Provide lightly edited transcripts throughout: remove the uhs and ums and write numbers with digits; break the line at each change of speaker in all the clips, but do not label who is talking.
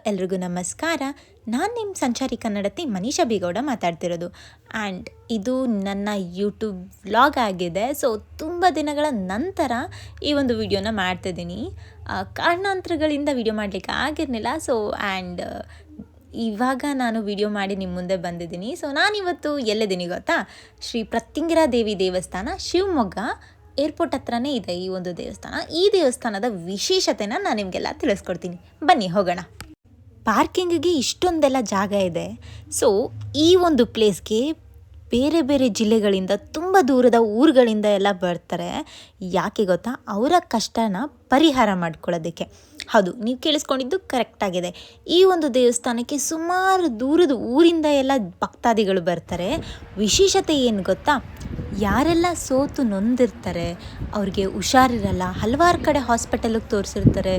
ಎಲ್ರಿಗೂ ನಮಸ್ಕಾರ. ನಾನು ನಿಮ್ಮ ಸಂಚಾರಿ ಕನ್ನಡತಿ ಮನೀಷಾ ಬಿಗೌಡ ಮಾತಾಡ್ತಿರೋದು. ಆ್ಯಂಡ್ ಇದು ನನ್ನ ಯೂಟ್ಯೂಬ್ ವ್ಲಾಗ್ ಆಗಿದೆ. ಸೊ ತುಂಬ ದಿನಗಳ ನಂತರ ಈ ಒಂದು ವಿಡಿಯೋನ ಮಾಡ್ತಿದ್ದೀನಿ. ಕಾರಣಾಂತರಗಳಿಂದ ವಿಡಿಯೋ ಮಾಡಲಿಕ್ಕೆ ಆಗಿರಲಿಲ್ಲ. ಸೊ ಆ್ಯಂಡ್ ಇವಾಗ ನಾನು ವಿಡಿಯೋ ಮಾಡಿ ನಿಮ್ಮ ಮುಂದೆ ಬಂದಿದ್ದೀನಿ. ಸೊ ನಾನಿವತ್ತು ಎಲ್ಲಿದ್ದೀನಿ ಗೊತ್ತಾ? ಶ್ರೀ ಪ್ರತ್ಯಂಗಿರಾ ದೇವಿ ದೇವಸ್ಥಾನ, ಶಿವಮೊಗ್ಗ ಏರ್ಪೋರ್ಟ್ ಹತ್ರನೇ ಇದೆ ಈ ಒಂದು ದೇವಸ್ಥಾನ. ಈ ದೇವಸ್ಥಾನದ ವಿಶೇಷತೆನ ನಾನು ನಿಮಗೆಲ್ಲ ತಿಳಿಸ್ಕೊಡ್ತೀನಿ. ಬನ್ನಿ ಹೋಗೋಣ. ಪಾರ್ಕಿಂಗಿಗೆ ಇಷ್ಟೊಂದೆಲ್ಲ ಜಾಗ ಇದೆ. ಸೊ ಈ ಒಂದು ಪ್ಲೇಸ್ಗೆ ಬೇರೆ ಬೇರೆ ಜಿಲ್ಲೆಗಳಿಂದ, ತುಂಬ ದೂರದ ಊರುಗಳಿಂದ ಎಲ್ಲ ಬರ್ತಾರೆ. ಯಾಕೆ ಗೊತ್ತಾ? ಅವರ ಕಷ್ಟನ ಪರಿಹಾರ ಮಾಡ್ಕೊಳ್ಳೋದಕ್ಕೆ. ಹೌದು, ನೀವು ಕೇಳಿಸ್ಕೊಂಡಿದ್ದು ಕರೆಕ್ಟಾಗಿದೆ. ಈ ಒಂದು ದೇವಸ್ಥಾನಕ್ಕೆ ಸುಮಾರು ದೂರದ ಊರಿಂದ ಎಲ್ಲ ಭಕ್ತಾದಿಗಳು ಬರ್ತಾರೆ. ವಿಶೇಷತೆ ಏನು ಗೊತ್ತಾ? ಯಾರೆಲ್ಲ ಸೋತು ನೊಂದಿರ್ತಾರೆ, ಅವ್ರಿಗೆ ಹುಷಾರಿರಲ್ಲ, ಹಲವಾರು ಕಡೆ ಹಾಸ್ಪಿಟಲಿಗೆ ತೋರಿಸಿರ್ತಾರೆ,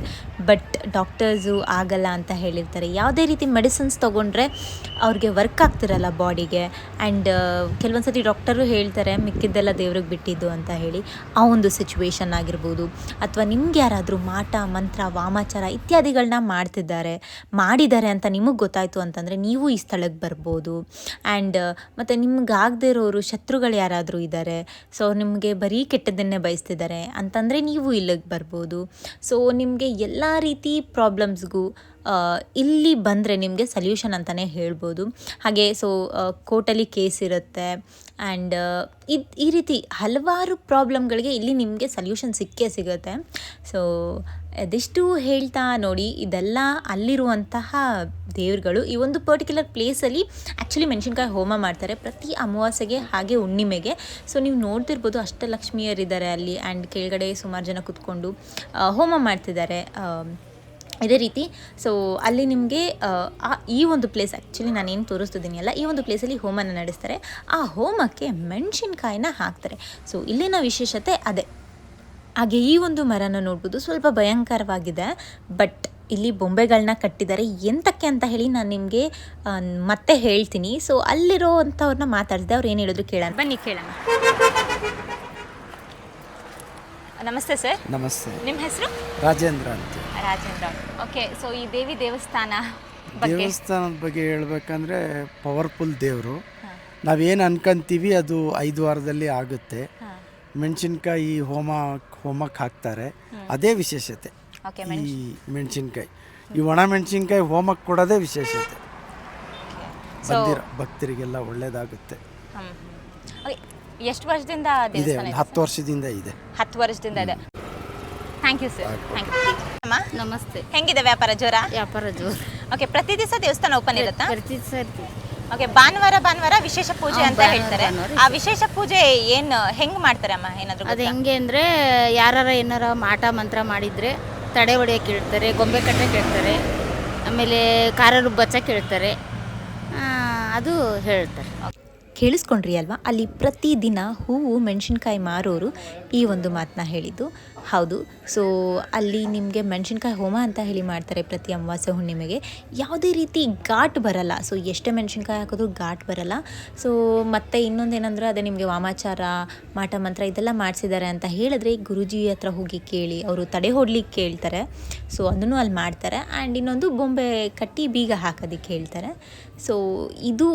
ಬಟ್ ಡಾಕ್ಟರ್ಸು ಆಗಲ್ಲ ಅಂತ ಹೇಳಿರ್ತಾರೆ. ಯಾವುದೇ ರೀತಿ ಮೆಡಿಸಿನ್ಸ್ ತೊಗೊಂಡ್ರೆ ಅವ್ರಿಗೆ ವರ್ಕ್ ಆಗ್ತಿರಲ್ಲ ಬಾಡಿಗೆ. ಆ್ಯಂಡ್ ಕೆಲವೊಂದು ಸತಿ ಡಾಕ್ಟರು ಹೇಳ್ತಾರೆ ಮಿಕ್ಕಿದ್ದೆಲ್ಲ ದೇವ್ರಿಗೆ ಬಿಟ್ಟಿದ್ದು ಅಂತ ಹೇಳಿ. ಆ ಒಂದು ಸಿಚುವೇಶನ್ ಆಗಿರ್ಬೋದು, ಅಥವಾ ನಿಮ್ಗೆ ಯಾರಾದರೂ ಮಾಟ ಮಂತ್ರ ವಾಮಾಚಾರ ಇತ್ಯಾದಿಗಳನ್ನ ಮಾಡಿದ್ದಾರೆ ಅಂತ ನಿಮಗೆ ಗೊತ್ತಾಯಿತು ಅಂತಂದರೆ ನೀವು ಈ ಸ್ಥಳಕ್ಕೆ ಬರ್ಬೋದು. ಆ್ಯಂಡ್ ಮತ್ತು ನಿಮ್ಗಾಗದೇ ಇರೋರು ಶತ್ರುಗಳು ಯಾರಾದರೂ ಇದ್ದಾರೆ, ಸೊ ನಿಮಗೆ ಬರೀ ಕೆಟ್ಟದನ್ನೇ ಬಯಸ್ತಿದ್ದಾರೆ ಅಂತಂದರೆ ನೀವು ಇಲ್ಲಿಗೆ ಬರ್ಬೋದು. ಸೊ ನಿಮಗೆ ಎಲ್ಲ ರೀತಿ ಪ್ರಾಬ್ಲಮ್ಸ್ಗೂ ಇಲ್ಲಿ ಬಂದರೆ ನಿಮಗೆ ಸಲ್ಯೂಷನ್ ಅಂತಲೇ ಹೇಳ್ಬೋದು. ಹಾಗೆ ಸೊ ಕೋರ್ಟಲ್ಲಿ ಕೇಸ್ ಇರುತ್ತೆ. ಆ್ಯಂಡ್ ಈ ರೀತಿ ಹಲವಾರು ಪ್ರಾಬ್ಲಮ್ಗಳಿಗೆ ಇಲ್ಲಿ ನಿಮಗೆ ಸಲ್ಯೂಷನ್ ಸಿಕ್ಕೇ ಸಿಗುತ್ತೆ. ಸೊ ಅದೆಷ್ಟು ಹೇಳ್ತಾ ನೋಡಿ, ಇದೆಲ್ಲ ಅಲ್ಲಿರುವಂತಹ ದೇವರುಗಳು. ಈ ಒಂದು ಪರ್ಟಿಕ್ಯುಲರ್ ಪ್ಲೇಸಲ್ಲಿ ಆ್ಯಕ್ಚುಲಿ ಮೆಣಸಿನ್ಕಾಯಿ ಹೋಮ ಮಾಡ್ತಾರೆ ಪ್ರತಿ ಅಮಾವಾಸ್ಯೆಗೆ, ಹಾಗೆ ಹುಣ್ಣಿಮೆಗೆ. ಸೊ ನೀವು ನೋಡ್ತಿರ್ಬೋದು ಅಷ್ಟಲಕ್ಷ್ಮಿಯರಿದ್ದಾರೆ ಅಲ್ಲಿ. ಆ್ಯಂಡ್ ಕೆಳಗಡೆ ಸುಮಾರು ಜನ ಕೂತ್ಕೊಂಡು ಹೋಮ ಮಾಡ್ತಿದ್ದಾರೆ ಇದೇ ರೀತಿ. ಸೊ ಅಲ್ಲಿ ನಿಮಗೆ ಈ ಒಂದು ಪ್ಲೇಸ್ ಆ್ಯಕ್ಚುಲಿ ನಾನೇನು ತೋರಿಸ್ತಿದ್ದೀನಿ ಅಲ್ಲ, ಈ ಒಂದು ಪ್ಲೇಸಲ್ಲಿ ಹೋಮನ ನಡೆಸ್ತಾರೆ. ಆ ಹೋಮಕ್ಕೆ ಮೆಣಸಿನ್ಕಾಯಿನ ಹಾಕ್ತಾರೆ. ಸೊ ಇಲ್ಲಿನ ವಿಶೇಷತೆ ಅದೇ. ಹಾಗೆ ಈ ಒಂದು ಮರನ ನೋಡ್ಬೋದು, ಸ್ವಲ್ಪ ಭಯಂಕರವಾಗಿದೆ. ಬಟ್ ಇಲ್ಲಿ ಬೊಂಬೆಗಳನ್ನ ಕಟ್ಟಿದ್ದಾರೆ. ಎಂತಕ್ಕೆ ಅಂತ ಹೇಳಿ ನಾನು ನಿಮಗೆ ಮತ್ತೆ ಹೇಳ್ತೀನಿ. ಸೊ ಅಲ್ಲಿರೋ ಅಂಥವ್ರನ್ನ ಮಾತಾಡಿದೆ, ಅವ್ರು ಏನು ಹೇಳಿದ್ರು ಕೇಳೋಣ. ಬನ್ನಿ ಕೇಳೋಣ. ನಮಸ್ತೆ ಸರ್.
ನಮಸ್ತೆ.
ನಿಮ್ಮ ಹೆಸರು?
ರಾಜೇಂದ್ರ ಅಂತ.
ರಾಜೇಂದ್ರ. ಓಕೆ. ಸೊ ಈ ದೇವಿ ದೇವಸ್ಥಾನದ
ಬಗ್ಗೆ ಹೇಳ್ಬೇಕಂದ್ರೆ ಪವರ್ಫುಲ್ ದೇವರು. ನಾವೇನು ಅನ್ಕೊಂತೀವಿ ಅದು 5 ವಾರದಲ್ಲಿ ಆಗುತ್ತೆ. ಮೆಣಸಿನ್ಕಾಯಿ ಹೋಮಕ್ಕೆ ಹಾಕ್ತಾರೆ. ಅದೇ ವಿಶೇಷತೆ ಈ ಮೆಣಸಿನ್ಕಾಯಿ. ಈ ಒಣ ಮೆಣಸಿನ್ಕಾಯಿ ಹೋಮಕ್ಕೆ ಕೊಡೋದೇ ವಿಶೇಷತೆ. ಭಕ್ತರಿಗೆಲ್ಲ ಒಳ್ಳೇದಾಗುತ್ತೆ.
ಎಷ್ಟು ವರ್ಷದಿಂದ
ಇದೆ? 10 ವರ್ಷದಿಂದ ಇದೆ.
10 ವರ್ಷದಿಂದ ಇದೆ. Thank you sir. Thank you. ಅಮ್ಮ
ನಮಸ್ತೆ.
ಹೆಂಗಿದೆ ವ್ಯಾಪಾರ?
ವ್ಯಾಪಾರ ಜೋರು.
ಓಕೆ. ಪ್ರತಿ ದಿವಸ ದೇವಸ್ಥಾನ ಓಪನ್ ಇರುತ್ತಾ?
ಪ್ರತಿ ದಿವಸ ಇರ್ತೀವಿ.
ಓಕೆ. ಭಾನುವಾರ ವಿಶೇಷ ಪೂಜೆ ಅಂತ ಹೇಳ್ತಾರೆ. ಆ ವಿಶೇಷ ಪೂಜೆ ಹೆಂಗ್ ಮಾಡ್ತಾರೆ ಅಮ್ಮ? ಏನಾದ್ರು
ಅದು ಹೆಂಗೆ ಅಂದರೆ ಏನಾರ ಮಾಟ ಮಂತ್ರ ಮಾಡಿದರೆ ತಡೆ ಹೊಡೆಯೋಕೆ ಹೇಳ್ತಾರೆ, ಗೊಂಬೆ ಕಟ್ಟಕ್ಕೆ ಹೇಳ್ತಾರೆ, ಆಮೇಲೆ ಖಾರ ರುಬ್ಬಚ್ಚಕ್ಕೆ ಹೇಳ್ತಾರೆ, ಅದು ಹೇಳ್ತಾರೆ.
ಕೇಳಿಸ್ಕೊಂಡ್ರಿ ಅಲ್ವಾ? ಅಲ್ಲಿ ಪ್ರತಿದಿನ ಹೂವು ಮೆಣಸಿನ್ಕಾಯಿ ಮಾರೋರು ಈ ಒಂದು ಮಾತನ್ನ ಹೇಳಿದ್ದು. ಹೌದು. ಸೊ ಅಲ್ಲಿ ನಿಮಗೆ ಮೆಣಸಿನ್ಕಾಯಿ ಹೋಮ ಅಂತ ಹೇಳಿ ಮಾಡ್ತಾರೆ ಪ್ರತಿ ಅಮಾವಾಸ್ಯೆ ಹುಣ್ಣಿಮೆಗೆ. ಯಾವುದೇ ರೀತಿ ಘಾಟ್ ಬರಲ್ಲ. ಸೊ ಎಷ್ಟೇ ಮೆಣಸಿನ್ಕಾಯಿ ಹಾಕಿದ್ರೂ ಘಾಟ್ ಬರಲ್ಲ. ಸೊ ಮತ್ತು ಇನ್ನೊಂದೇನೆಂದರೆ ಅದೇ ನಿಮಗೆ ವಾಮಾಚಾರ ಮಾಟ ಮಂತ್ರ ಇದೆಲ್ಲ ಮಾಡಿಸಿದ್ದಾರೆ ಅಂತ ಹೇಳಿದ್ರೆ ಗುರುಜಿ ಹತ್ರ ಹೋಗಿ ಕೇಳಿ, ಅವರು ತಡೆ ಹೊಡ್ಲಿಕ್ಕೆ ಕೇಳ್ತಾರೆ. ಸೊ ಅದನ್ನು ಅಲ್ಲಿ ಮಾಡ್ತಾರೆ. ಆ್ಯಂಡ್ ಇನ್ನೊಂದು ಬೊಂಬೆ ಕಟ್ಟಿ ಬೀಗ ಹಾಕೋದಕ್ಕೆ ಹೇಳ್ತಾರೆ. ಸೊ ಇದು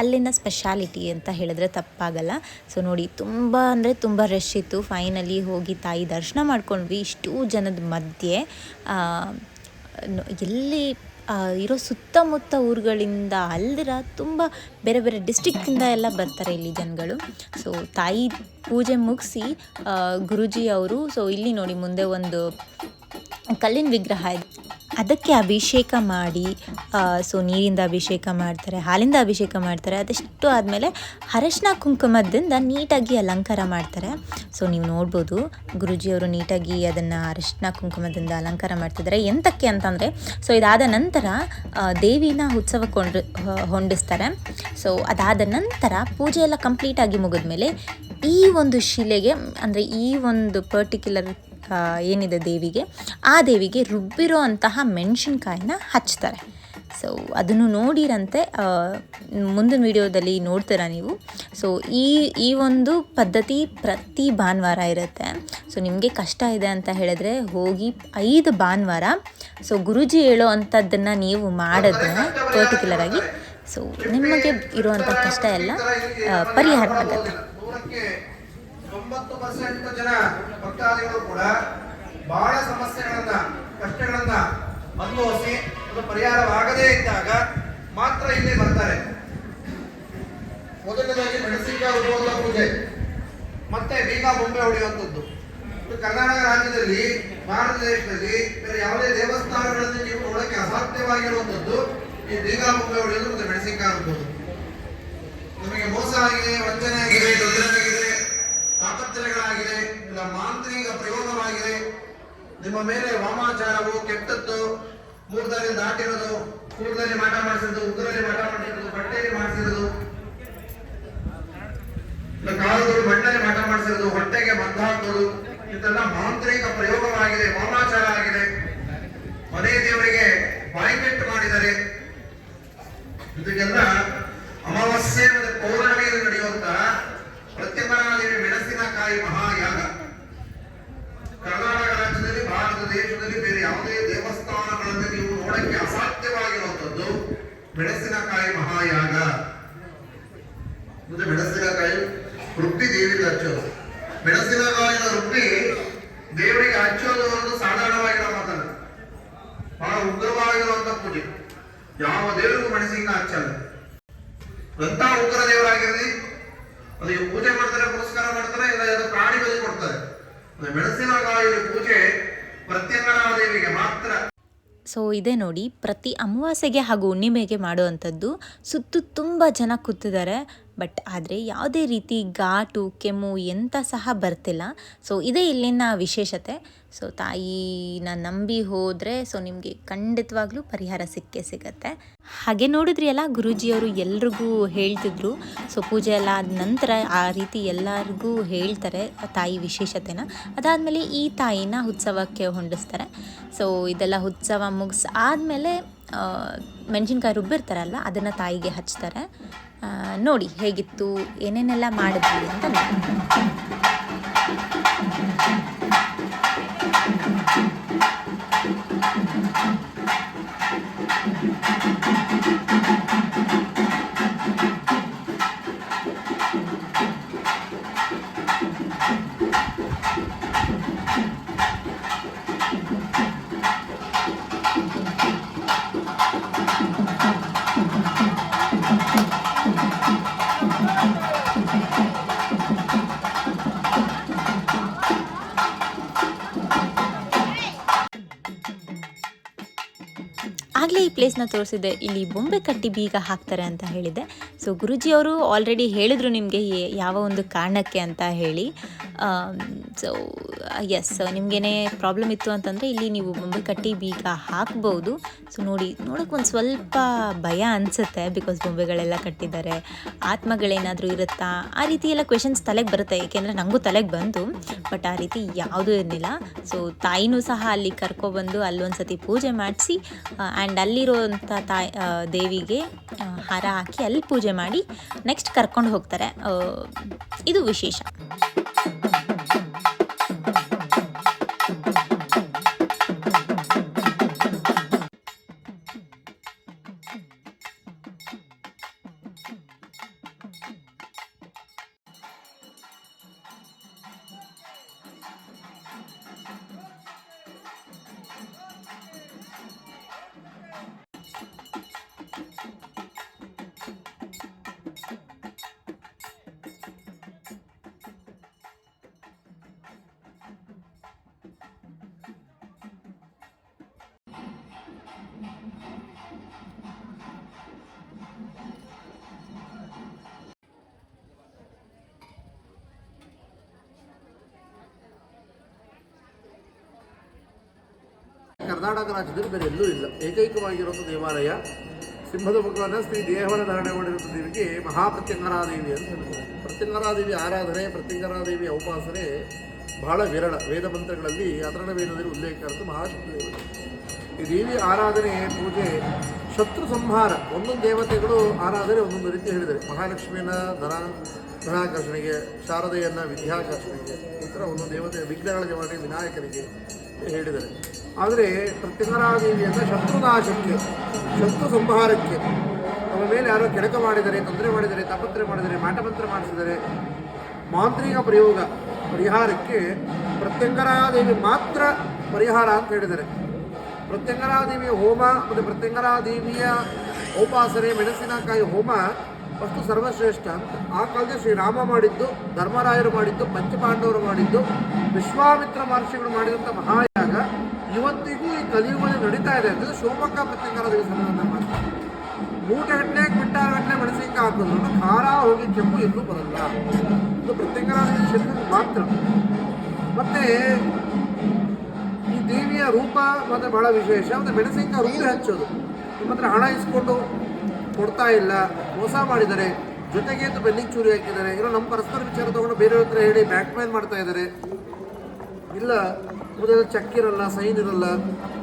ಅಲ್ಲಿನ ಸ್ಪೆಷಾಲಿಟಿ ಅಂತ ಹೇಳಿದ್ರೆ ತಪ್ಪಾಗಲ್ಲ. ಸೊ ನೋಡಿ, ತುಂಬ ಅಂದರೆ ತುಂಬ ರಶ್ ಇತ್ತು. ಫೈನಲಿ ಹೋಗಿ ತಾಯಿ ದರ್ಶನ ಮಾಡ್ಕೊಂಡ್ವಿ ಇಷ್ಟು ಜನದ ಮಧ್ಯೆ. ಎಲ್ಲಿ ಇರೋ ಸುತ್ತಮುತ್ತ ಊರುಗಳಿಂದ ಅಲ್ದಿರ ತುಂಬ ಬೇರೆ ಬೇರೆ ಡಿಸ್ಟ್ರಿಕ್ಕಿಂದ ಎಲ್ಲ ಬರ್ತಾರೆ ಇಲ್ಲಿ ಜನಗಳು. ಸೊ ತಾಯಿ ಪೂಜೆ ಮುಗಿಸಿ ಗುರುಜಿ ಅವರು, ಸೊ ಇಲ್ಲಿ ನೋಡಿ ಮುಂದೆ ಒಂದು ಕಲ್ಲಿನ ವಿಗ್ರಹ ಇದೆ, ಅದಕ್ಕೆ ಅಭಿಷೇಕ ಮಾಡಿ, ಸೊ ನೀರಿಂದ ಅಭಿಷೇಕ ಮಾಡ್ತಾರೆ, ಹಾಲಿಂದ ಅಭಿಷೇಕ ಮಾಡ್ತಾರೆ. ಅದಷ್ಟು ಆದಮೇಲೆ ಅರಶಿನ ಕುಂಕುಮದಿಂದ ನೀಟಾಗಿ ಅಲಂಕಾರ ಮಾಡ್ತಾರೆ. ಸೊ ನೀವು ನೋಡ್ಬೋದು ಗುರುಜಿಯವರು ನೀಟಾಗಿ ಅದನ್ನು ಅರಶಿನ ಕುಂಕುಮದಿಂದ ಅಲಂಕಾರ ಮಾಡ್ತಿದ್ದಾರೆ. ಎಂತಕ್ಕೆ ಅಂತಂದರೆ, ಸೊ ಇದಾದ ನಂತರ ದೇವಿನ ಉತ್ಸವಕ್ಕೆ ಹೊಂದಿಸ್ತಾರೆ. ಸೊ ಅದಾದ ನಂತರ ಪೂಜೆ ಎಲ್ಲ ಕಂಪ್ಲೀಟಾಗಿ ಮುಗಿದ್ಮೇಲೆ ಈ ಒಂದು ಶಿಲೆಗೆ, ಅಂದರೆ ಈ ಒಂದು ಪರ್ಟಿಕ್ಯುಲರ್ ಏನಿದೆ ದೇವಿಗೆ, ಆ ದೇವಿಗೆ ರುಬ್ಬಿರೋ ಅಂತಹ ಮೆಣಸಿನ್ಕಾಯಿನ ಹಚ್ತಾರೆ. ಸೊ ಅದನ್ನು ನೋಡಿರಂತೆ ಮುಂದಿನ ವಿಡಿಯೋದಲ್ಲಿ ನೋಡ್ತೀರಾ ನೀವು. ಸೊ ಈ ಒಂದು ಪದ್ಧತಿ ಪ್ರತಿ ಭಾನುವಾರ ಇರುತ್ತೆ. ಸೊ ನಿಮಗೆ ಕಷ್ಟ ಇದೆ ಅಂತ ಹೇಳಿದ್ರೆ ಹೋಗಿ 5 ಭಾನುವಾರ ಸೊ ಗುರೂಜಿ ಹೇಳೋ ಅಂಥದ್ದನ್ನು ನೀವು ಮಾಡಿದ್ರೆ ಪರ್ಟಿಕ್ಯುಲರಾಗಿ ಸೊ ನಿಮಗೆ ಇರುವಂಥ ಕಷ್ಟ ಎಲ್ಲ ಪರಿಹಾರ ಆಗುತ್ತೆ.
90% ಜನ ಭಕ್ತಾದಿಗಳು ಕೂಡ ಬಹಳ ಸಮಸ್ಯೆಗಳನ್ನ ಕಷ್ಟಗಳನ್ನ ಅನುಭವಿಸಿ ಅದು ಪರಿಹಾರವಾಗದೇ ಇದ್ದಾಗ ಮಾತ್ರ ಇಲ್ಲಿ ಬರ್ತಾರೆ. ಮೊದಲನೇದಾಗಿ ಮೆಣಸಿನಕಾಯಿ ಉದ್ಯೋಗ ಪೂಜೆ, ಮತ್ತೆ ಬೀಗ ಬೊಂಬೆ ಹೊಡೆಯುವಂಥದ್ದು. ಇದು ಕರ್ನಾಟಕ ರಾಜ್ಯದಲ್ಲಿ, ಭಾರತ ದೇಶದಲ್ಲಿ ಬೇರೆ ಯಾವುದೇ ದೇವಸ್ಥಾನಗಳಲ್ಲಿ ನೀವು ನೋಡಕ್ಕೆ ಅಸಾಧ್ಯವಾಗಿರುವಂಥದ್ದು ಈ ಬೀಗ ಬೊಂಬೆ ಹೊಡೆಯೋದು ಮತ್ತೆ ಮೆಣಸಿನಕಾಯಿ ಉದ್ಯೋಗ. ನಿಮಗೆ ಮೋಸ ಆಗಿದೆ, ವಂಚನೆ ಆಗಿದೆ, ತೊಂದರೆಯಾಗಿದೆ, ತಾಪತ್ರಯಗಳಾಗಿದೆ, ಇಲ್ಲ ಮಾಂತ್ರಿಕ ಪ್ರಯೋಗವಾಗಿದೆ, ನಿಮ್ಮ ಮೇಲೆ ವಾಮಾಚಾರವು ಕೆಟ್ಟದ್ದು, ಮೂರ್ದಲ್ಲಿ ದಾಟಿರೋದು, ಕೂರ್ದಲ್ಲಿ ಮಾಟ ಮಾಡಿಸಿರೋದು, ಉಗುರಲ್ಲಿ ಮಾಟ ಮಾಡಿರೋದು, ಬಟ್ಟೆಯಲ್ಲಿ ಮಾಡಿಸಿರೋದು, ಕಾಲದಲ್ಲಿ ಮಣ್ಣಲ್ಲಿ ಮಾಟ ಮಾಡಿಸಿರೋದು, ಹೊಟ್ಟೆಗೆ ಮದ್ದು ಹಾಕೋದು, ಇದೆಲ್ಲ ಮಾಂತ್ರಿಕ ಪ್ರಯೋಗವಾಗಿದೆ, ವಾಮಾಚಾರ ಆಗಿದೆ. ಮನೆ ದೇವರಿಗೆ ಬಾಯ್ಕೆಟ್ ಮಾಡಿದ್ದಾರೆ. ಇದಕ್ಕೆಲ್ಲ ಅಮಾವಾಸ್ಯೆ ಮತ್ತು ಪೌರ್ಣಮಿಯಲ್ಲಿ ನಡೆಯುವಂತ ಪ್ರತ್ಯಂಗರಾದೇವಿ ಮೆಣಸಿನಕಾಯಿ ಮಹಾಯಾಗ. ಕರ್ನಾಟಕ ರಾಜ್ಯದಲ್ಲಿ, ಭಾರತ ದೇಶದಲ್ಲಿ ಬೇರೆ ಯಾವುದೇ ದೇವಸ್ಥಾನಗಳಲ್ಲಿ ನೀವು ನೋಡಕ್ಕೆ ಅಸಾಧ್ಯವಾಗಿರುವಂಥದ್ದು ಮೆಣಸಿನಕಾಯಿ ಮಹಾಯಾಗ. ಮತ್ತೆ ಮೆಣಸಿನಕಾಯಿ ರುಬ್ಬಿ ದೇವಿಗೆ ಹಚ್ಚೋದು. ಮೆಣಸಿನಕಾಯಿನ ರುಬ್ಬಿ ದೇವರಿಗೆ ಹಚ್ಚೋದು ಒಂದು ಸಾಧಾರಣವಾಗಿರೋ ಮಾತಲ್ಲ, ಬಹಳ ಉಗ್ರವಾಗಿರುವಂತ ಪೂಜೆ. ಯಾವ ದೇವರಿಗೂ ಮೆಣಸಿನಕಾಯಿ ಹಚ್ಚಲ್ಲ. ಎಂತ ಉಗ್ರ ದೇವರಾಗಿರಲಿ, ಅದು ಪೂಜೆ ಮಾಡ್ತಾರೆ, ಪುರಸ್ಕಾರ ಮಾಡ್ತಾರೆ, ಇಲ್ಲ ಅದು ಪ್ರಾಣಿ ಬಲಿ ಕೊಡ್ತಾರೆ. ಮೆಣಸಿನಕಾಯಿ ಪೂಜೆ ಪ್ರತ್ಯಂಗರಾದೇವಿಗೆ ಮಾತ್ರ.
ಸೊ ಇದೇ ನೋಡಿ, ಪ್ರತಿ ಅಮಾವಾಸ್ಯೆಗೆ ಹಾಗೂ ಹುಣ್ಣಿಮೆಗೆ ಮಾಡುವಂಥದ್ದು. ಸುತ್ತು ತುಂಬ ಜನ ಕೂತಿದ್ದಾರೆ, ಬಟ್ ಆದರೆ ಯಾವುದೇ ರೀತಿ ಘಾಟು ಕೆಮ್ಮು ಎಂತ ಸಹ ಬರ್ತಿಲ್ಲ. ಸೊ ಇದೇ ಇಲ್ಲಿನ ವಿಶೇಷತೆ. ಸೊ ತಾಯಿನ ನಂಬಿ ಹೋದರೆ ಸೊ ನಿಮಗೆ ಖಂಡಿತವಾಗ್ಲೂ ಪರಿಹಾರ ಸಿಕ್ಕೇ ಸಿಗತ್ತೆ. ಹಾಗೆ ನೋಡಿದ್ರಿ ಅಲ್ಲ, ಗುರೂಜಿಯವರು ಎಲ್ರಿಗೂ ಹೇಳ್ತಿದ್ರು. ಸೊ ಪೂಜೆ ಎಲ್ಲ ಆದ ನಂತರ ಆ ರೀತಿ ಎಲ್ಲರಿಗೂ ಹೇಳ್ತಾರೆ ತಾಯಿ ವಿಶೇಷತೆನ. ಅದಾದಮೇಲೆ ಈ ತಾಯಿನ ಉತ್ಸವಕ್ಕೆ ಹೊಂದಿಸ್ತಾರೆ. ಸೊ ಇದೆಲ್ಲ ಉತ್ಸವ ಮುಗಿಸಾದ್ಮೇಲೆ ಮೆಣಸಿನ್ಕಾಯಿ ರುಬ್ಬಿರ್ತಾರಲ್ಲ ಅದನ್ನು ತಾಯಿಗೆ ಹಚ್ತಾರೆ. ನೋಡಿ ಹೇಗಿತ್ತು, ಏನೇನೆಲ್ಲ ಮಾಡಿದ್ವಿ ಅಂತ ನೋಡಿ. ಆಗಲೇ ಈ ಪ್ಲೇಸ್ನ ತೋರಿಸಿದೆ, ಇಲ್ಲಿ ಬೊಂಬೆ ಕಟ್ಟಿ ಬೀಗ ಹಾಕ್ತಾರೆ ಅಂತ ಹೇಳಿದೆ. ಸೊ ಗುರೂಜಿಯವರು ಆಲ್ರೆಡಿ ಹೇಳಿದರು ನಿಮಗೆ ಯಾವ ಒಂದು ಕಾರಣಕ್ಕೆ ಅಂತ ಹೇಳಿ. ಸೊ ಎಸ್, ನಿಮಗೇನೆ ಪ್ರಾಬ್ಲಮ್ ಇತ್ತು ಅಂತಂದರೆ ಇಲ್ಲಿ ನೀವು ಬೊಂಬೆ ಕಟ್ಟಿ ಬೀಗ ಹಾಕ್ಬೋದು. ಸೊ ನೋಡೋಕೆ ಒಂದು ಸ್ವಲ್ಪ ಭಯ ಅನಿಸುತ್ತೆ, ಬಿಕಾಸ್ ಬೊಂಬೆಗಳೆಲ್ಲ ಕಟ್ಟಿದ್ದಾರೆ, ಆತ್ಮಗಳೇನಾದರೂ ಇರುತ್ತಾ ಆ ರೀತಿ ಎಲ್ಲ ಕ್ವೆಶನ್ಸ್ ತಲೆಗೆ ಬರುತ್ತೆ. ಏಕೆಂದರೆ ನನಗೂ ತಲೆಗೆ ಬಂತು, ಬಟ್ ಆ ರೀತಿ ಯಾವುದೂ ಇರಲಿಲ್ಲ. ಸೊ ತಾಯಿನೂ ಸಹ ಅಲ್ಲಿ ಕರ್ಕೊಬಂದು ಅಲ್ಲೊಂದು ಸತಿ ಪೂಜೆ ಮಾಡಿಸಿ ಆ್ಯಂಡ್ ಅಲ್ಲಿರುವಂಥ ದೇವಿಗೆ ಹಾರ ಹಾಕಿ ಅಲ್ಲಿ ಪೂಜೆ ಮಾಡಿ ನೆಕ್ಸ್ಟ್ ಕರ್ಕೊಂಡು ಹೋಗ್ತಾರೆ. ಇದು ವಿಶೇಷ.
ಕರ್ನಾಟಕ ರಾಜ್ಯದಲ್ಲಿ ಬೇರೆ ಎಲ್ಲೂ ಇಲ್ಲ. ಏಕೈಕವಾಗಿರುವಂಥ ದೇವಾಲಯ ಸಿಂಹದ ಮುಖವನ್ನು ಶ್ರೀ ದೇಹವನ್ನು ಧಾರಣೆ ಮಾಡಿರುವಂಥ ದೇವಿಗೆ ಮಹಾಪ್ರತ್ಯಂಗರಾದೇವಿ ಅಂತ ಹೇಳ್ತಾರೆ. ಪ್ರತ್ಯಂಗರಾದೇವಿ ಆರಾಧನೆ, ಪ್ರತ್ಯಂಗರಾದೇವಿ ಉಪಾಸನೆ ಬಹಳ ವಿರಳ. ವೇದ ಮಂತ್ರಗಳಲ್ಲಿ ಅಥರ್ವಣ ವೇದದಲ್ಲಿ ಉಲ್ಲೇಖ ಇರುತ್ತೆ. ಮಹಾಶಕ್ತಿ ದೇವತೆ. ಈ ದೇವಿ ಆರಾಧನೆ, ಪೂಜೆ ಶತ್ರು ಸಂಹಾರ. ಒಂದೊಂದು ದೇವತೆಗಳು ಆರಾಧನೆ ಒಂದೊಂದು ರೀತಿ ಹೇಳಿದ್ದಾರೆ. ಮಹಾಲಕ್ಷ್ಮಿಯನ್ನು ಧನಾಕರ್ಷಣೆಗೆ, ಶಾರದೆಯನ್ನು ವಿದ್ಯಾಕರ್ಷಣೆಗೆ, ಈ ಥರ ಒಂದೊಂದು ದೇವತೆ ವಿಘ್ನಗಳ ನಿವಾರಣೆ ವಿನಾಯಕನಿಗೆ ಹೇಳಿದ್ದಾರೆ. ಆದರೆ ಪ್ರತ್ಯಂಗರಾದೇವಿಯನ್ನು ಶತ್ರುನಾಶಕ್ಕೆ, ಶತ್ರು ಸಂಹಾರಕ್ಕೆ, ನಮ್ಮ ಮೇಲೆ ಯಾರೋ ಕೆಡಕ ಮಾಡಿದರೆ, ತೊಂದರೆ ಮಾಡಿದರೆ, ತಾಪತ್ರೆ ಮಾಡಿದರೆ, ಮಾಟಮಂತ್ರ ಮಾಡಿಸಿದರೆ, ಮಾಂತ್ರಿಕ ಪರಿಹಾರಕ್ಕೆ ಪ್ರತ್ಯಂಗರಾದೇವಿ ಮಾತ್ರ ಪರಿಹಾರ ಅಂತ ಹೇಳಿದ್ದಾರೆ. ಪ್ರತ್ಯಂಗರಾದೇವಿಯ ಹೋಮ ಮತ್ತು ಪ್ರತ್ಯಂಗರಾದೇವಿಯ ಉಪಾಸನೆ, ಮೆಣಸಿನಕಾಯಿ ಹೋಮ ಅಷ್ಟು ಸರ್ವಶ್ರೇಷ್ಠ ಅಂತ. ಆ ಕಾಲದಲ್ಲಿ ಶ್ರೀರಾಮ ಮಾಡಿದ್ದು, ಧರ್ಮರಾಯರು ಮಾಡಿದ್ದು, ಪಂಚಪಾಂಡವರು ಮಾಡಿದ್ದು, ವಿಶ್ವಾಮಿತ್ರ ಮಹರ್ಷಿಗಳು ಮಾಡಿದಂಥ ಮಹಾಯಾಗ ಇವತ್ತಿಗೂ ಈ ಕಲಿಯುಗದಲ್ಲಿ ನಡೀತಾ ಇದೆ. ಅಂದರೆ ಶಿವಮೊಗ್ಗ ಪ್ರತ್ಯಂಗರಾದೇವಿ ಸನ್ನಿಧಾನ ಮಾಡ್ತಾರೆ. ಮೂಟೆಗಟ್ಟಲೆ ಕ್ವಿಂಟಾಲ್ಗಟ್ಟಲೆ ಮೆಣಸಿನಕಾಯಿ ಹಾಕಿದ್ರು ಖಾರ ಹೋಗಿ ಕೆಂಪು ಎಲ್ಲೂ ಬರಲ್ಲ. ಇದು ಪ್ರತ್ಯಂಗರಾದೇವಿ ಕ್ಷೇತ್ರಕ್ಕೆ ಮಾತ್ರ. ಮತ್ತು ಈ ದೇವಿಯ ರೂಪ ಮತ್ತು ಬಹಳ ವಿಶೇಷ. ಮತ್ತು ಮೆಣಸಿನಕಾಯಿ ರುಬ್ಬಿ ಹಚ್ಚೋದು. ನಿಮ್ಮ ಹತ್ರ ಹಣ ಇಸ್ಕೊಂಡು ಕೊಡ್ತಾ ಇಲ್ಲ, ಮೋಸ ಮಾಡಿದ್ದಾರೆ, ಜೊತೆಗೆ ಅಂತ ಬೆನ್ನಿಗೆ ಚೂರಿ ಹಾಕಿದ್ದಾರೆ, ಇಲ್ಲ ನಮ್ಮ ಪರಸ್ಪರ ವಿಚಾರ ತೊಗೊಂಡು ಬೇರೆಯವ್ರ ಹತ್ರ ಹೇಳಿ ಬ್ಯಾಕ್ಮೇಲ್ ಮಾಡ್ತಾ ಇದ್ದಾರೆ, ಇಲ್ಲ ಮೊದಲು ಚೆಕ್ ಇರಲ್ಲ, ಸೈನ್ ಇರಲ್ಲ,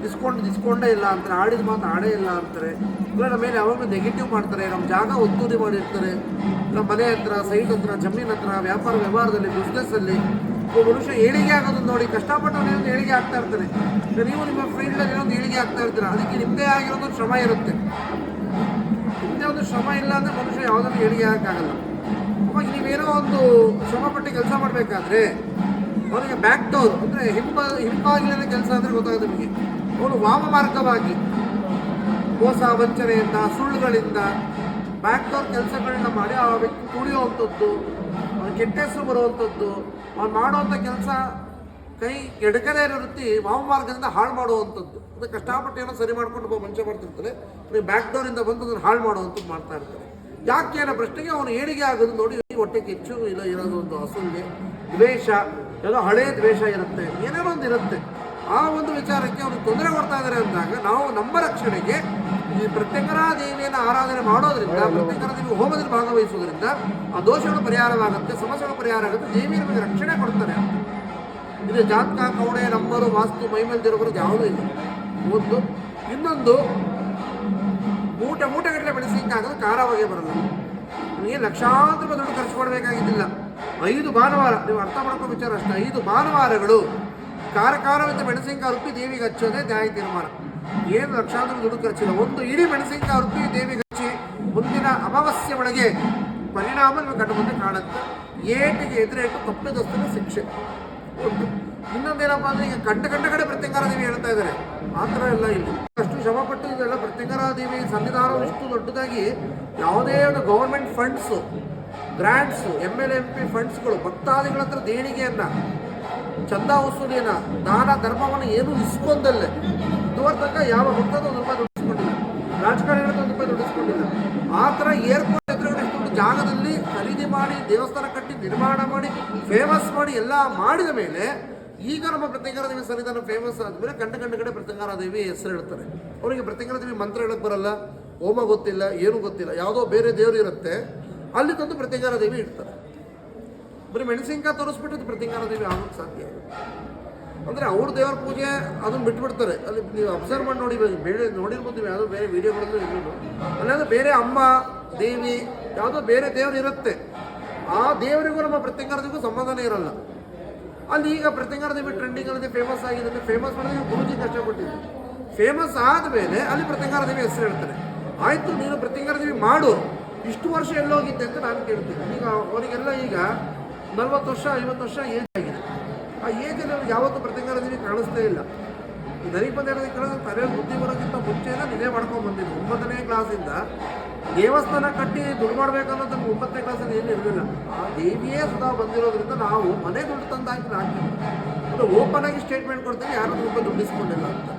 ಇಸ್ಕೊಂಡೇ ಇಲ್ಲ ಅಂತಾರೆ, ಆಡಿದ ಮಾತು ಆಡೇ ಇಲ್ಲ ಅಂತಾರೆ, ಇಲ್ಲ ನಮ್ಮ ಮೇಲೆ ಯಾವಾಗಲೂ ನೆಗೆಟಿವ್ ಮಾಡ್ತಾರೆ, ನಮ್ಮ ಜಾಗ ಒತ್ತುವರಿ ಮಾಡಿರ್ತಾರೆ, ನಮ್ಮ ಮನೆ ಹತ್ರ, ಸೈಟ್ ಹತ್ರ, ಜಮೀನು ಹತ್ರ, ವ್ಯಾಪಾರ ವ್ಯವಹಾರದಲ್ಲಿ, ಬಿಸ್ನೆಸ್ಸಲ್ಲಿ ಒಬ್ಬ ಮನುಷ್ಯ ಏಳಿಗೆ ಆಗೋದನ್ನು ನೋಡಿ ಕಷ್ಟಪಟ್ಟು ಏನೊಂದು ಏಳಿಗೆ ಆಗ್ತಾ ಇರ್ತಾರೆ. ನೀವು ನಿಮ್ಮ ಫೀಲ್ಡಲ್ಲಿ ಏನೊಂದು ಏಳಿಗೆ ಆಗ್ತಾ ಇರ್ತೀರ, ಅದಕ್ಕೆ ನಿಮ್ಮದೇ ಆಗಿರೋದು ಶ್ರಮ ಇರುತ್ತೆ. ನಿಮ್ಮದೇ ಒಂದು ಶ್ರಮ ಇಲ್ಲ ಅಂದರೆ ಮನುಷ್ಯ ಯಾವುದನ್ನು ಏಳಿಗೆ ಆಗೋಕ್ಕಾಗಲ್ಲ. ಅವಾಗ ನೀವೇನೋ ಒಂದು ಶ್ರಮಪಟ್ಟು ಕೆಲಸ ಮಾಡಬೇಕಾದ್ರೆ ಅವನಿಗೆ ಬ್ಯಾಕ್ ಡೋರ್ ಅಂದರೆ ಹಿಂಬಾಗಿಲಿನ ಕೆಲಸ ಅಂದರೆ ಗೊತ್ತಾಗುತ್ತೆ ನಿಮಗೆ. ಅವನು ವಾಮ ಮಾರ್ಗವಾಗಿ ಮೋಸ ವಂಚನೆಯಿಂದ, ಸುಳ್ಳುಗಳಿಂದ ಬ್ಯಾಕ್ ಡೋರ್ ಕೆಲಸಗಳನ್ನ ಮಾಡಿ ಆ ವ್ಯಕ್ತಿ ತುಳಿಯುವಂಥದ್ದು, ಅವನು ಕೆಟ್ಟ ಹೆಸರು ಬರುವಂಥದ್ದು, ಅವ್ನು ಮಾಡುವಂಥ ಕೆಲಸ ಕೈ ಎಡಕದೇ ಇರೋ ವೃತ್ತಿ ವಾಮ ಮಾರ್ಗದಿಂದ ಹಾಳು ಮಾಡುವಂಥದ್ದು. ಅದು ಕಷ್ಟಪಟ್ಟು ಏನೋ ಸರಿ ಮಾಡ್ಕೊಂಡು ಒಬ್ಬ ಮನುಷ್ಯ ಮಾಡ್ತಿರ್ತಾರೆ, ನೀವು ಬ್ಯಾಕ್ ಡೋರಿಂದ ಬಂದು ಅದನ್ನು ಹಾಳು ಮಾಡುವಂಥದ್ದು ಮಾಡ್ತಾ ಇರ್ತಾರೆ. ಯಾಕೆ ಅನ್ನೋ ಪ್ರಶ್ನೆಗೆ ಅವನು ಏಳಿಗೆ ಆಗೋದು ನೋಡಿ ಹೊಟ್ಟೆ ಕಿಚ್ಚು, ಇಲ್ಲ ಇರೋದು ಒಂದು ಅಸೂಯೆ, ದ್ವೇಷ, ಏನೋ ಹಳೇ ದ್ವೇಷ ಇರುತ್ತೆ, ಏನೇನೋ ಒಂದು ಇರುತ್ತೆ. ಆ ಒಂದು ವಿಚಾರಕ್ಕೆ ಅವ್ರಿಗೆ ತೊಂದರೆ ಕೊಡ್ತಾ ಇದ್ದಾರೆ ಅಂದಾಗ ನಾವು ನಮ್ಮ ರಕ್ಷಣೆಗೆ ಈ ಪ್ರತ್ಯಂಗರಾದೇವಿಯನ್ನು ಆರಾಧನೆ ಮಾಡೋದ್ರಿಂದ, ಪ್ರತ್ಯಂಗರಾದೇವಿ ಹೋಮದಲ್ಲಿ ಭಾಗವಹಿಸೋದ್ರಿಂದ ಆ ದೋಷಗಳು ಪರಿಹಾರವಾಗುತ್ತೆ, ಸಮಸ್ಯೆಗಳು ಪರಿಹಾರ ಆಗುತ್ತೆ, ದೇವಿ ನಮಗೆ ರಕ್ಷಣೆ ಕೊಡ್ತಾರೆ. ಇದು ಜಾತಕ, ಕವಡೆ, ನಂಬರು, ವಾಸ್ತು, ಮೈಮೇಲ್ದಿರೋದು ಯಾವುದೂ ಇಲ್ಲ. ಒಂದು ಇನ್ನೊಂದು ಮೂಟೆಗಟ್ಟಲೆ ಮೆಣಸಿನಕಾಗೋದು ಖಾರವಾಗೇ ಬರಲ್ಲ. ನಿಮಗೆ ಲಕ್ಷಾಂತರ ರೂಪಾಯಿ ದುಡ್ಡು ಖರ್ಚು ಮಾಡಬೇಕಾಗಿದ್ದಿಲ್ಲ. 5 ಭಾನುವಾರ, ನೀವು ಅರ್ಥ ಮಾಡ್ಕೋ ವಿಚಾರ ಅಷ್ಟೇ, 5 ಭಾನುವಾರಗಳು ಖಾರವಿದ್ದ ಮೆಣಸಿನಕಾಯಿ ರುಬ್ಬಿ ದೇವಿಗೆ ಹಚ್ಚೋದೇ ನ್ಯಾಯ ತೀರ್ಮಾನ. ಏನು ಲಕ್ಷಾಂತರ ದುಡ್ಡು ಖರ್ಚಿಲ್ಲ, ಒಂದು ಇಡೀ ಮೆಣಸಿನಕಾಯಿ ರುಬ್ಬಿ ದೇವಿಗೆ ಹಚ್ಚಿ ಮುಂದಿನ ಅಮಾವಾಸ್ಯೆ ಒಳಗೆ ಪರಿಣಾಮ ನಿಮಗೆ ಕಂಡು ಮುಂದೆ ಕಾಣುತ್ತೆ. ಏಟಿಗೆ ಎದುರೇಟು ತಪ್ಪಿದಸ್ತನ ಶಿಕ್ಷೆ. ಒಂದು ಇನ್ನೊಂದೇನಪ್ಪ ಅಂದರೆ ಈಗ ಕಂಡ ಕಡೆ ಪ್ರತ್ಯಂಗರಾದೇವಿ ಹೇಳ್ತಾ ಇದ್ದಾರೆ, ಆ ಥರ ಎಲ್ಲ ಇಲ್ಲಿ ಅಷ್ಟು ಶ್ರಮಪಟ್ಟು ಇದೆಲ್ಲ ಪ್ರತ್ಯಂಗರಾದೇವಿ ಸನ್ನಿಧಾನ ಇಷ್ಟು ದೊಡ್ಡದಾಗಿ ಯಾವುದೇ ಒಂದು ಗೌರ್ಮೆಂಟ್ ಫಂಡ್ಸು, ಗ್ರ್ಯಾಂಟ್ಸು, MLA MP ಫಂಡ್ಸ್ಗಳು ಭಕ್ತಾದಿಗಳ ಹತ್ರ ದೇಣಿಗೆಯನ್ನು, ಚಂದ ವಸೂಲಿಯನ್ನು, ದಾನ ಧರ್ಮವನ್ನು ಏನೂ ಇಸ್ಕೊಂಡಲ್ಲೇ ಇದುವರೆಗೆ ತನಕ ಯಾವ ಭಕ್ತದ ₹1 ದುಡ್ಡಿಸ್ಕೊಂಡಿಲ್ಲ, ರಾಜಕಾರಣಿಗಳ ₹1 ದುಡ್ಡಿಸ್ಕೊಂಡಿಲ್ಲ. ಆ ಥರ ಏರ್ಪೋರ್ಟ್ ಎದುರುಗಡೆ ಇಷ್ಟು ಜಾಗದಲ್ಲಿ ಖರೀದಿ ಮಾಡಿ, ದೇವಸ್ಥಾನ ಕಟ್ಟಿ, ನಿರ್ಮಾಣ ಮಾಡಿ, ಫೇಮಸ್ ಮಾಡಿ ಎಲ್ಲ ಮಾಡಿದ ಮೇಲೆ ಈಗ ನಮ್ಮ ಪ್ರತ್ಯಂಗರಾದೇವಿ ಸನ್ನಿಧಾನ ಫೇಮಸ್ ಆದಮೇಲೆ ಕಂಡ ಕಡೆ ಪ್ರತ್ಯಂಗರಾದೇವಿ ಹೆಸರು ಹೇಳ್ತಾರೆ. ಅವರಿಗೆ ಪ್ರತ್ಯಂಗರಾದೇವಿ ಮಂತ್ರ ಹೇಳಕ್ಕೆ ಬರಲ್ಲ, ಹೋಮ ಗೊತ್ತಿಲ್ಲ, ಏನೂ ಗೊತ್ತಿಲ್ಲ, ಯಾವುದೋ ಬೇರೆ ದೇವರು ಇರುತ್ತೆ, ಅಲ್ಲಿ ತಂದು ಪ್ರತ್ಯಂಗರಾದೇವಿ ಇಡ್ತಾರೆ. ಬರೀ ಮೆಣಸಿನಕಾಯಿ ತೋರಿಸ್ಬಿಟ್ಟು ಪ್ರತ್ಯಂಗರಾದೇವಿ ಆಗೋಕ್ಕೆ ಸಾಧ್ಯ ಇಲ್ಲ. ಅಂದರೆ ಅವ್ರ ದೇವರ ಪೂಜೆ ಅದನ್ನು ಬಿಟ್ಬಿಡ್ತಾರೆ. ಅಲ್ಲಿ ನೀವು ಅಬ್ಸರ್ವ್ ಮಾಡಿ ನೋಡಿ, ಬೇರೆ ನೋಡಿರ್ಬೋದು ನೀವು, ಯಾವುದೋ ಬೇರೆ ವೀಡಿಯೋಗಳಲ್ಲೂ ಇರೋದು, ಅಲ್ಲಾಂದ್ರೆ ಬೇರೆ ಅಮ್ಮ ದೇವಿ ಯಾವುದೋ ಬೇರೆ ದೇವರು ಇರುತ್ತೆ, ಆ ದೇವರಿಗೂ ನಮ್ಮ ಪ್ರತ್ಯಂಗರಾದೇವಿಗೂ ಸಂಬಂಧನೇ ಇರಲ್ಲ. ಅಲ್ಲಿ ಈಗ ಪ್ರತ್ಯಂಗರಾದೇವಿ ಟ್ರೆಂಡಿಂಗ್ ಅನ್ನೋದೇ ಫೇಮಸ್ ಆಗಿದೆ. ಫೇಮಸ್ ಮಾಡೋದಕ್ಕೆ ಗುರುಜಿ ಕಷ್ಟಪಟ್ಟಿದ್ದು, ಫೇಮಸ್ ಆದಮೇಲೆ ಅಲ್ಲಿ ಪ್ರತ್ಯಂಗರಾದೇವಿ ಹೆಸರು ಹೇಳ್ತಾರೆ. ಆಯಿತು, ನೀನು ಪ್ರತ್ಯಂಗರಾದೇವಿ ಮಾಡು, ಇಷ್ಟು ವರ್ಷ ಎಲ್ಲೋಗಿದ್ದೆ ಅಂತ ನಾನು ಕೇಳ್ತೀನಿ. ಈಗ ಅವರಿಗೆಲ್ಲ ಈಗ 40 ವರ್ಷ 50 ವರ್ಷ ಏಜ್ ಆಗಿದೆ. ಆ ಏಜಲ್ಲಿ ಅವ್ರಿಗೆ ಯಾವತ್ತೂ ಪ್ರತ್ಯಂಗರಾದೇವಿ ಕಾಣಿಸ್ತೇ ಇಲ್ಲ. ಈ ನನಗೆ ಬಂದಿರೋದಕ್ಕೆ ಕೇಳಿದ್ರೆ ತಲೆಯಲ್ಲಿ ಬುದ್ಧಿ ಬರೋಕ್ಕಿಂತ ಮುಂಚೆನೇ ನಿನ್ನೆ ಮಾಡ್ಕೊಂಡು ಬಂದಿದ್ದು. 9ನೇ ಕ್ಲಾಸಿಂದ ದೇವಸ್ಥಾನ ಕಟ್ಟಿ ದುಡ್ಡು ಮಾಡಬೇಕನ್ನೋದು 9ನೇ ಕ್ಲಾಸಲ್ಲಿ ಏನು ಇರಲಿಲ್ಲ. ಆ ದೇವಿಯೇ ಸುಧಾ ಬಂದಿರೋದ್ರಿಂದ ನಾವು ಮನೆ ದುಡ್ಡು ತಂದಾಕಿ ಹಾಕ್ತೀವಿ, ಅದು ಓಪನ್ ಆಗಿ ಸ್ಟೇಟ್ಮೆಂಟ್ ಕೊಡ್ತೀವಿ, ಯಾರು ದುಡ್ಡು ಇಸ್ಕೊಂಡಿಲ್ಲ ಅಂತ.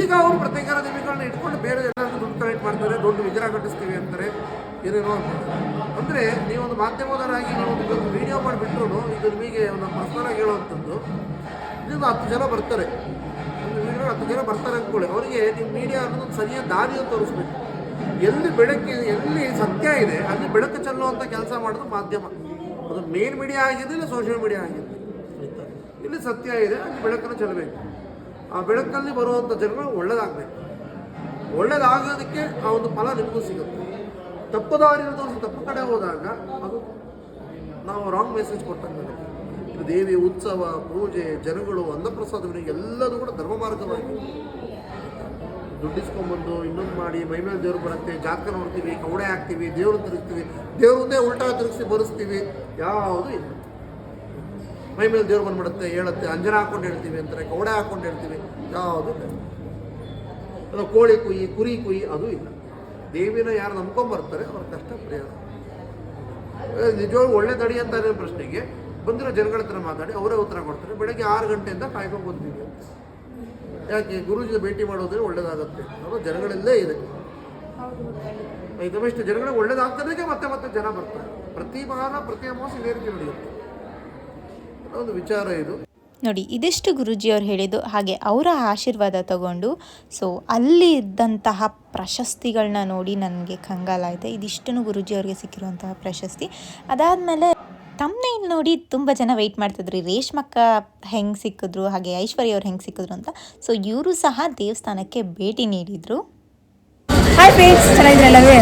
ಈಗ ಅವರು ಪ್ರತ್ಯಂಗರಾದೇವಿಗಳನ್ನ ಇಟ್ಕೊಂಡು ಬೇರೆ ಎಲ್ಲರೂ ದುಡ್ಡು ಕಲೆಕ್ಟ್ ಮಾಡ್ತಾರೆ, ದೊಡ್ಡ ವಿಗ್ರಹ ಕಟ್ಟಿಸ್ತೀವಿ ಅಂತಾರೆ, ಏನೇನೋ ಅಂತಾರೆ. ಅಂದರೆ ನೀವೊಂದು ಮಾಧ್ಯಮದವರಾಗಿ ನೀವು ಒಂದು ವಿಡಿಯೋ ಮಾಡಿಬಿಟ್ರು ಇದು ನಿಮಗೆ ಒಂದು ಪರ್ಸನಲಾಗಿ ಹೇಳುವಂಥದ್ದು, ಇದು 10 ಜನ ಬರ್ತಾರೆ, ಒಂದು ವಿಡಿಯೋ 10 ಜನ ಬರ್ತಾರೆ ಅಂದ್ಕೊಳ್ಳಿ, ಅವರಿಗೆ ನೀವು ಮೀಡಿಯಾ ಅನ್ನೋದು ಸರಿಯಾದ ದಾರಿಯನ್ನು ತೋರಿಸ್ಬೇಕು. ಎಲ್ಲಿ ಸತ್ಯ ಇದೆ ಅಲ್ಲಿ ಬೆಳಕು ಚೆಲ್ಲುವಂಥ ಕೆಲಸ ಮಾಡೋದು ಮಾಧ್ಯಮ. ಅದು ಮೇನ್ ಮೀಡಿಯಾ ಆಗಿದೆ, ಇಲ್ಲ ಸೋಷಿಯಲ್ ಮೀಡಿಯಾ ಆಗಿದೆ. ಇಲ್ಲಿ ಸತ್ಯ ಇದೆ, ಅಲ್ಲಿ ಬೆಳಕನ್ನು ಚೆಲ್ಲಬೇಕು. ಆ ಬೆಳಕಲ್ಲಿ ಬರುವಂಥ ಜನಗಳು ಒಳ್ಳೆಯದಾಗಬೇಕು. ಒಳ್ಳೇದಾಗೋದಕ್ಕೆ ಆ ಒಂದು ಫಲ ನಿಮಗೂ ಸಿಗುತ್ತೆ. ತಪ್ಪು ದಾರಿಯನ್ನು ತೋರಿಸಿ ತಪ್ಪು ಕಡೆ ಹೋದಾಗ ಅದು ನಾವು ರಾಂಗ್ ಮೆಸೇಜ್ ಕೊಟ್ಟಂಗೆ. ಇದು ದೇವಿ ಉತ್ಸವ, ಪೂಜೆ, ಜನಗಳು, ಅನ್ನಪ್ರಸಾದಗಳಿಗೆ ಎಲ್ಲದೂ ಕೂಡ ಧರ್ಮ ಮಾರ್ಗವಾಗಿ ದುಡ್ಡಿಸ್ಕೊಂಡ್ಬಂದು ಇನ್ನೊಂದು ಮಾಡಿ ಮೈಮೇಲೆ ದೇವ್ರು ಬರುತ್ತೆ, ಜಾತಕ ನೋಡ್ತೀವಿ, ಕವಡೆ ಹಾಕ್ತೀವಿ, ದೇವ್ರು ತಿರುಗ್ತೀವಿ, ದೇವ್ರನ್ನೇ ಉಲ್ಟಾ ತಿರುಗಿಸಿ ಬರೆಸ್ತೀವಿ, ಯಾವುದೂ ಇಲ್ಲ. ಮೈಮೇಲೆ ದೇವ್ರು ಬಂದ್ಬಿಡುತ್ತೆ, ಹೇಳುತ್ತೆ, ಅಂಜನ ಹಾಕ್ಕೊಂಡು ಹೇಳ್ತೀವಿ ಅಂತಾರೆ, ಕವಡೆ ಹಾಕ್ಕೊಂಡು ಹೇಳ್ತೀವಿ, ಯಾವುದೂ ಇಲ್ಲ. ಅದು ಕೋಳಿ ಕುಯ್ಯಿ, ಕುರಿ ಕುಯ್ಯಿ, ಅದು ಇಲ್ಲ. ದೇವಿನ ಯಾರು ನಂಬ್ಕೊಂಬರ್ತಾರೆ ಅವ್ರ ಕಷ್ಟ ಪರಿಹಾರ. ನಿಜವಾಗ್ಲೂ ಒಳ್ಳೆ ತಡಿ ಅಂತ ಅನ್ನೋ ಪ್ರಶ್ನೆಗೆ ಬಂದಿರೋ ಜನಗಳ ಹತ್ರ ಮಾತಾಡಿ ಅವರೇ ಉತ್ತರ ಕೊಡ್ತಾರೆ. ಬೆಳಗ್ಗೆ 6 ಗಂಟೆಯಿಂದ ಕಾಯ್ಕೊಂಡು ಬಂದಿದ್ದೀವಿ. ಯಾಕೆ ಗುರುಜಿನ ಭೇಟಿ ಮಾಡೋದ್ರೆ ಒಳ್ಳೇದಾಗುತ್ತೆ ಅನ್ನೋ ಜನಗಳಲ್ಲೇ ಇದೆ. ಇಷ್ಟು ಜನಗಳಿಗೆ ಒಳ್ಳೇದಾಗ್ತದೆ, ಮತ್ತೆ ಮತ್ತೆ ಜನ ಬರ್ತಾರೆ. ಪ್ರತಿ ವಾರ ಪ್ರತಿ ಅಮಾವಾಸ್ಯೆ ಇದೇ ರೀತಿ ನಡೆಯುತ್ತೆ. ಒಂದು ವಿಚಾರ ಇದು.
ನೋಡಿ, ಇದಿಷ್ಟು ಗುರೂಜಿಯವ್ರು ಹೇಳಿದ್ದು. ಹಾಗೆ ಅವರ ಆಶೀರ್ವಾದ ತಗೊಂಡು ಸೊ ಅಲ್ಲಿ ಇದ್ದಂತಹ ಪ್ರಶಸ್ತಿಗಳನ್ನ ನೋಡಿ ನನಗೆ ಕಂಗಾಲಾಯಿತು. ಇದಿಷ್ಟನ್ನು ಗುರೂಜಿಯವ್ರಿಗೆ ಸಿಕ್ಕಿರುವಂತಹ ಪ್ರಶಸ್ತಿ. ಅದಾದಮೇಲೆ ತಮ್ಮನೇಲಿ ನೋಡಿ ತುಂಬ ಜನ ವೆಯ್ಟ್ ಮಾಡ್ತಿದ್ರು, ರೇಷ್ಮಕ್ಕ ಹೆಂಗೆ ಸಿಕ್ಕಿದ್ರು, ಹಾಗೆ ಐಶ್ವರ್ಯ ಅವ್ರು ಹೆಂಗೆ ಸಿಕ್ಕಿದ್ರು ಅಂತ. ಸೊ ಇವರು ಸಹ ದೇವಸ್ಥಾನಕ್ಕೆ ಭೇಟಿ ನೀಡಿದರು.
ಹಾಯ್ ಫ್ರೆಂಡ್ಸ್, ಚೆನ್ನಾಗಿದ್ರಲ್ಲವೇ?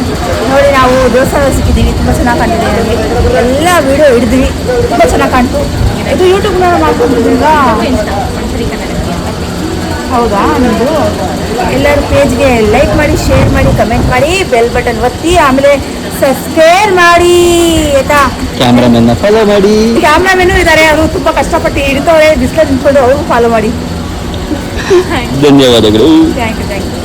ನೋಡಿ, ನಾವು ದೇವಸ್ಥಾನ ಸಿಕ್ಕಿದ್ದೀವಿ, ತುಂಬ ಚೆನ್ನಾಗಿ ಕಾಣ್ತಿದೆ. ನನಗೆ ಎಲ್ಲ ವೀಡಿಯೋ ಹಿಡಿದ್ವಿ, ತುಂಬ ಚೆನ್ನಾಗಿ ಕಾಣ್ತು. ಇದು ಯೂಟ್ಯೂಬ್ನ ಮಾಡ್ಕೊಂಡಿದ್ರಿಂದ. ಹೌದಾ? ನಿಮ್ಮದು ಎಲ್ಲರೂ ಪೇಜ್ಗೆ ಲೈಕ್ ಮಾಡಿ, ಶೇರ್ ಮಾಡಿ, ಕಮೆಂಟ್ ಮಾಡಿ, ಬೆಲ್ ಬಟನ್ ಒತ್ತಿ, ಆಮೇಲೆ ಸಬ್ಸ್ಕ್ರೈಬ್ ಮಾಡಿ ಆಯ್ತಾ?
ಕ್ಯಾಮ್ರಾಮನ್ನ ಫಾಲೋ ಮಾಡಿ.
ಕ್ಯಾಮ್ರಾಮೆನೂ ಇದ್ದಾರೆ, ಅವರು ತುಂಬ ಕಷ್ಟಪಟ್ಟು ಹಿಡಿತವ್ರೆ, ಬಿಸಿಲು ನಿಂತ್ಕೊಂಡು ಅವ್ರಿಗೂ ಫಾಲೋ ಮಾಡಿ.
ಧನ್ಯವಾದಗಳು.
Thank you.